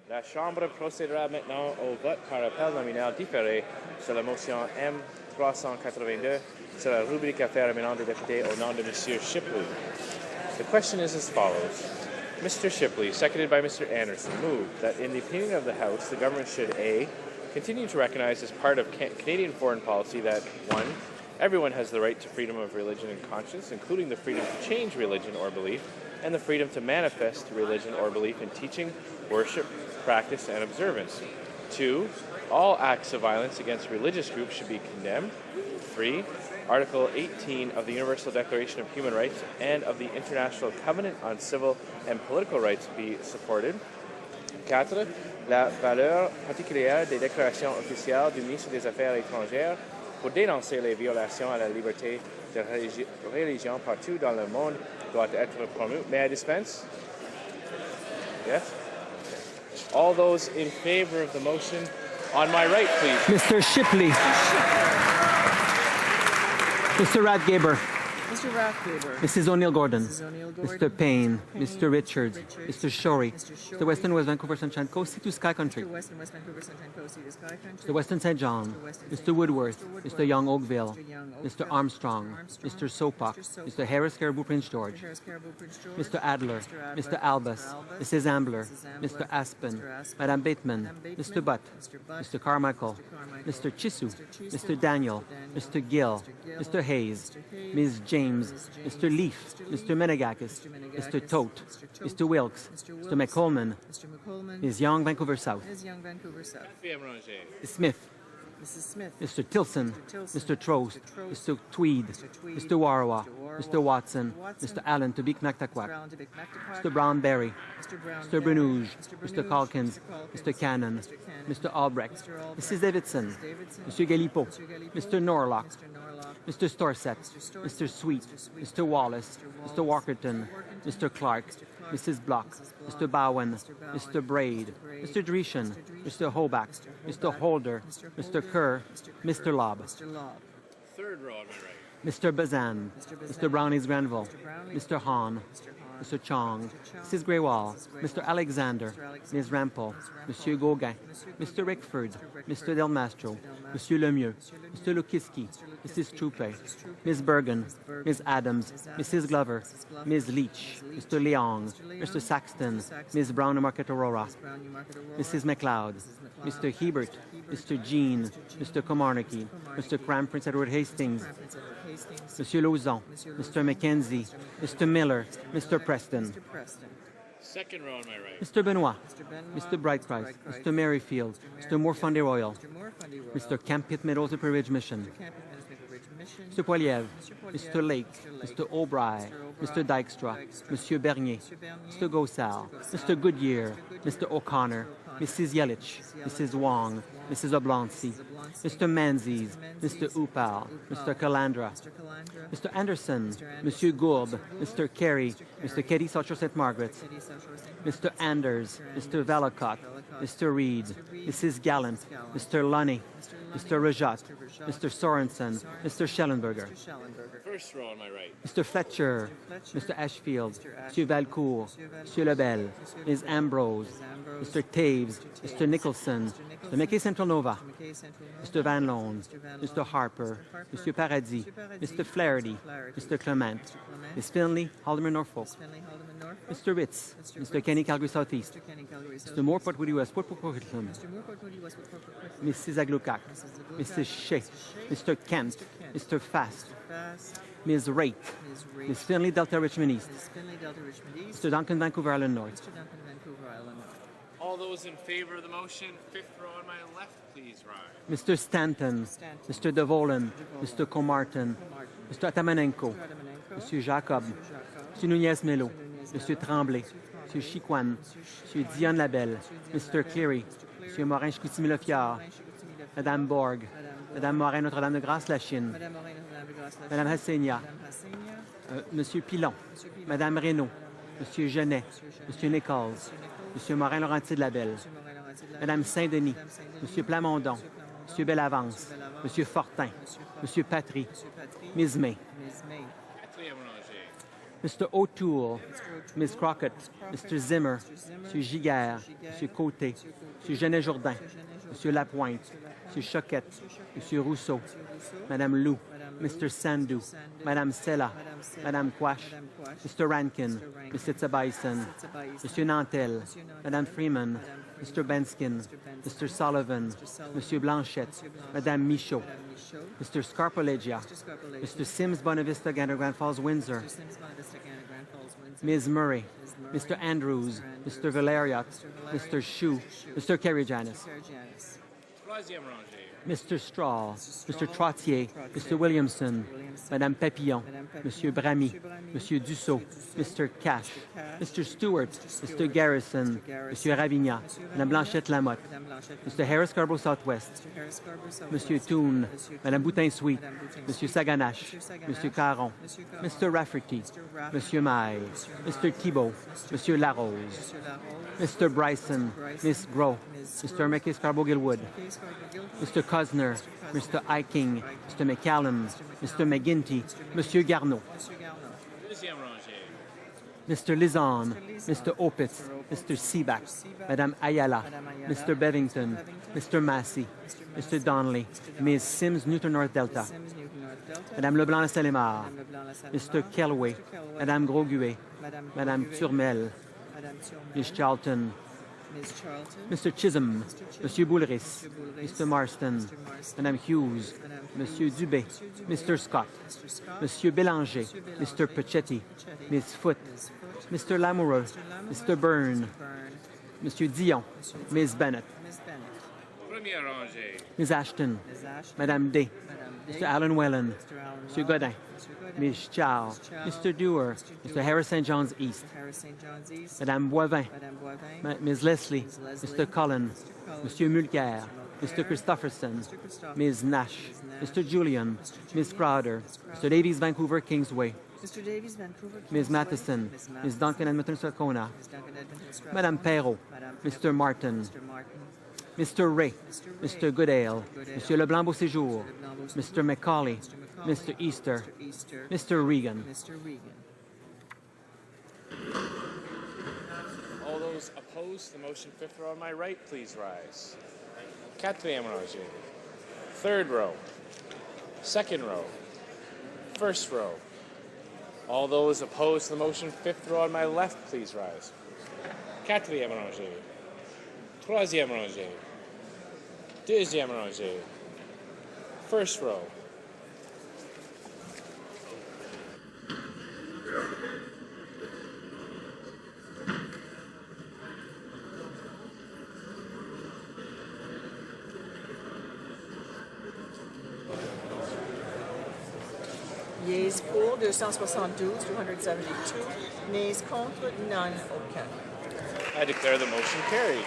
La Chambre procédera maintenant au vote par appel nominal différé sur la motion M382 sur la rubrique affaires éminentes des députés au nom de M. Shipley. The question is as follows. Mr. Shipley, seconded by Mr. Anderson, moved that in the opinion of the House, the government should A, continue to recognize as part of Canadian foreign policy that 1, everyone has the right to freedom of religion and conscience, including the freedom to change religion or belief, and the freedom to manifest religion or belief in teaching, worship, practice, and observance. 2, all acts of violence against religious groups should be condemned. 3, Article 18 of the Universal Declaration of Human Rights and of the International Covenant on Civil and Political Rights be supported. 4, la valeur particulière des déclarations officielles du ministre des Affaires étrangères pour dénoncer les violations à la liberté de religion partout dans le monde doit être promue. May I dispense? Yes? All those in favor of the motion, on my right, please. Mr. Shipley. Mr. Rathgaber. Mr. Rathgaber. Mrs. O'Neill-Gordon. O'Neill-Gordon. Mr. Payne. Mr. Richards. Mr. Shorey. Mr. Weston West Vancouver Sunshine Coast, Sea to Sky Country. Mr. Weston West Vancouver Sunshine Coast, Sea to Sky Country. Mr. Weston St. John. Mr. Woodworth. Mr. Young Oakville. Mr. Armstrong. Mr. Sopak. Mr. Harris Caribou Prince George. Mr. Adler. Mr. Albus. Mrs. Ambler. Mr. Aspen. Madame Bateman. Mr. Butt. Mr. Carmichael. Mr. Chisu. Mr. Daniel. Mr. Gill. Mr. Hayes. Ms. James. Mr. Leaf. Mr. Menegakis. Mr. Tote. Mr. Wilkes. Mr. McColman. Ms. Young, Vancouver South. Ms. Smith. Mrs. Smith. Mr. Tilson. Mr. Trost. Mr. Tweed. Mr. Warawa. Mr. Watson. Mr. Allen to Biknaktakwak. Mr. Brown-Berry. Mr. Brenouge. Mr. Calkins. Mr. Cannon. Mr. Albrecht. Mrs. Davidson. Mr. Galipo. Mr. Norlock. Mr. Storsett. Mr. Sweet. Mr. Wallace. Mr. Walkerton. Mr. Clark. Mrs. Block. Mr. Bowen. Mr. Braid. Mr. Dreeshen. Mr. Hoback. Mr. Holder. Mr. Kerr. Mr. Lobb. Third row on my right. Mr. Bazan. Mr. Brownies Granville. Mr. Hahn. Mr. Chong. Mrs. Greywall. Mr. Alexander. Ms. Rampel. Monsieur Gauguin. Mr. Rickford. Mr. Del Mastro. Monsieur Lemieux. Mr. Lukiski. Mrs. Troupe. Ms. Bergen. Ms. Adams. Mrs. Glover. Ms. Leach. Mr. Leong. Mr. Saxton. Ms. Brown Market Aurora. Mrs. McLeod. Mr. Hebert. Mr. Jean. Mr. Comarnicky. Mr. Cram Prince Edward Hastings. Monsieur Lauzon. Mr. Mackenzie. Mr. Miller. Mr. Preston. Second row on my right. Mr. Benoit. Mr. Brightprice. Mr. Merrifield. Mr. Moore-Fundy Royal. Mr. Camp-Pitt Meadows Upper Ridge Mission. Mr. Poiliev. Mr. Lake. Mr. O'Brien. Mr. Dykstra. Monsieur Bernier. Mr. Gosal. Mr. Goodyear. Mr. O'Connor. Mrs. Yelich. Mrs. Wong. Mrs. Oblonsky. Mr. Menzies. Mr. Upal. Mr. Calandra. Mr. Anderson. Monsieur Gourbe. Mr. Carey. Mr. Keddy South St. Margaret's. Mr. Anders. Mr. Vallacott. Mr. Reed. Mrs. Gallant. Mr. Lunny. Mr. Rajat. Mr. Sorensen. Mr. Schellenberger. First row on my right. Mr. Fletcher. Mr. Ashfield. Mr. Valcourt. Mr. Lebel. Ms. Ambrose. Mr. Taves. Mr. Nicholson. Mr. McKay Central Nova. Mr. Van Loan. Mr. Harper. Mr. Paradis. Mr. Flaherty. Mr. Clement. Ms. Finley, Haldeman Norfolk. Mr. Ritz. Mr. Kenny, Calgary Southeast. Mr. Moore, Port Woody West, Port Coquitlam. Mrs. Aglukak. Mrs. Shea. Mr. Kent. Mr. Fast. Ms. Raitt. Ms. Finley, Delta Richmond East. Mr. Duncan, Vancouver Island North. All those in favor of the motion, fifth row on my left, please rise. Mr. Stanton. Mr. Devolan. Mr. Comartin. Mr. Atamanenko. Mr. Jacob. Mr. Nunez-Melo. Mr. Tremblay. Mr. Chiquan. Mr. Dion Labelle. Mr. Cleary. Mr. Morin-Chicoutimi-Le-Fjord. Madame Borg. Madame Morin Notre-Dame-de-Grâce-la-Chine. Madame Hassenia. Monsieur Pilon. Madame Reynaud. Monsieur Genet. Monsieur Nichols. Monsieur Morin-Laurentier-de-la-Belle. Madame Saint-Denis. Monsieur Plamondon. Monsieur Bellavance. Monsieur Fortin. Monsieur Patry. Ms. May. Mr. O'Toole, Ms. Crockett, Mr. Zimmer, M. Giguère, M. Côté, M. Genet-Jourdain, M. Lapointe, M. Choquette, M. Rousseau, Madame Lou, Mr. Sandou, Madame Sella, Madame Quash, Mr. Rankin, Mr. Tsabaisen, M. Nantel, Madame Freeman, Mr. Benskin, Mr. Sullivan, M. Blanchette, Madame Michaud, Mr. Scarpoleggia, Mr. Sims Bonavista, Gander Grand Falls, Windsor, Ms. Murray, Mr. Andrews, Mr. Valeriot, Mr. Shue, Mr. Kerry-Janis, Troisième rangée. Mr. Straw, Mr. Trottier, Mr. Williamson, Madame Papillon, Monsieur Bramy, Monsieur Dussault, Mr. Cash, Mr. Stewart, Mr. Garrison, Monsieur Ravigna, Madame Blanchette-Lamotte, Mr. Harris Scarborough Southwest, Monsieur Toon, Madame Boutin-Sweet, Monsieur Saganache, Monsieur Caron, Mr. Rafferty, Monsieur Maille, Mr. Thibault, Monsieur Larose, Mr. Bryson, Miss Gros, Mr. McKay Scarborough-Gilwood, Mr. Cosner, Mr. Iking, Mr. McCallum, Mr. McGinty, Monsieur Garneau, Deuxième rangée. Mr. Lizon, Mr. Opitz, Mr. Seaback, Madame Ayala, Mr. Bevington, Mr. Massey, Mr. Donnelly, Ms. Sims Newton North Delta, Madame Leblanc-Salimar, Mr. Kellway, Madame Grosguet, Madame Turmel, Ms. Charlton, Mr. Chisholm, Monsieur Boulris, Mr. Marston, Madame Hughes, Monsieur Dubé, Mr. Scott, Monsieur Bélanger, Mr. Pachetti, Ms. Foote, Mr. Lamoureux, Mr. Byrne, Monsieur Dion, Ms. Bennett, Première rangée. Ms. Ashton, Madame Day, Mr. Alan Whelan, Monsieur Godin, Ms. Chow, Mr. Dewar, Mr. Harris St. John's East, Madame Boivin, Ms. Leslie, Mr. Cullen, Monsieur Mulcair, Mr. Christopherson, Ms. Nash, Mr. Julian, Ms. Crowder, Mr. Davies, Vancouver, Kingsway, Mr. Davies, Vancouver, Ms. Matheson, Ms. Duncan, Edmonton, Strathcona, Madame Perrault, Mr. Martin, Mr. Ray, Mr. Goodale, Monsieur Leblanc Beauséjour, Mr. McCauley, Mr. Easter, Mr. Regan. All those opposed to the motion, fifth row on my right, please rise. Quatrième rangée. Third row. Second row. First row. All those opposed to the motion, fifth row on my left, please rise. Quatrième rangée. Troisième rangée. Deuxième rangée. First row. Yeas pour 272, 272. Nays contre, none, aucun. I declare the motion carried.